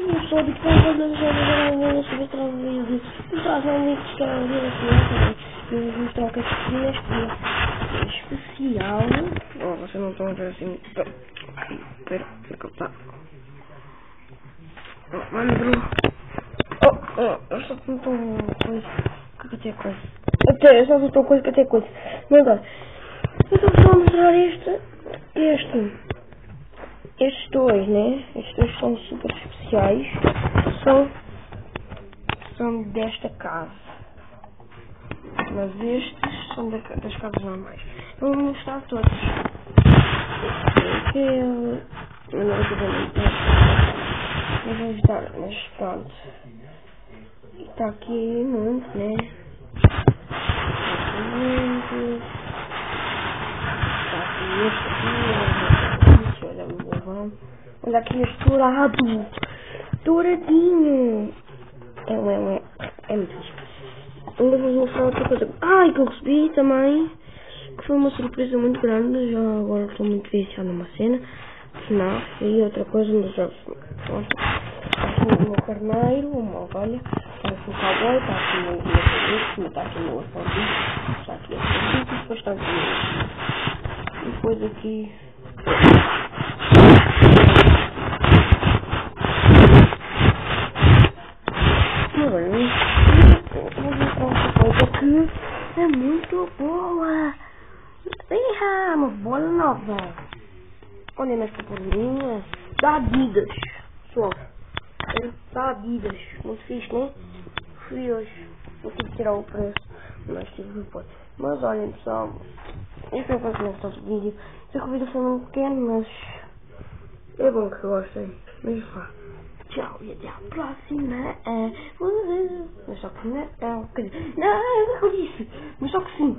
Eu sou de casa da Jogada sobre vídeo. Eu trago um link que é o dia da criança. Eu vou mostrar o que é que neste dia especial. Oh, vocês não estão a ver assim. Ai, pera, onde é que ele está? Oh, Andrew. Eu só não estou coisa. Que até coisa. Até, eu só estou coisa que até coisa. Mas agora, eu estou só a mostrar estes dois, né? Estes dois são super especiais. São desta casa. Mas estes são das casas normais. Eu vou mostrar todos. Eu não vou muito. Eu vou ajudar, mas pronto. Está aqui muito, né? Muito. Está aqui este aqui. Olha o bovão. Olha aqui este dourado. Douradinho. É muito fixe. Ainda vou mostrar outra coisa. Que eu recebi também. Que foi uma surpresa muito grande. Já agora estou muito viciado numa cena. FNAF e outra coisa nos jogos. Está aqui o meu carneiro, uma ovelha. Está aqui o cowboy. Está aqui o meu guia. Está aqui o meu afrodite. Está aqui o afrodite. E depois está aqui o... E depois aqui... que é muito boa. Uma bola nova. Olha nas paporinhas. Da Adidas. Só. Da Adidas. Muito fixe, né? Fui hoje. Vou ter que tirar o preço. Mas tive que pôr. Mas olhem, pessoal. Eu espero que vocês gostem do vídeo. Sei que o vídeo foi muito pequeno, mas é bom que gostem. Mas vá. Tchau e até a próxima. Mas só que não. Não, eu disse. Mas só que sim.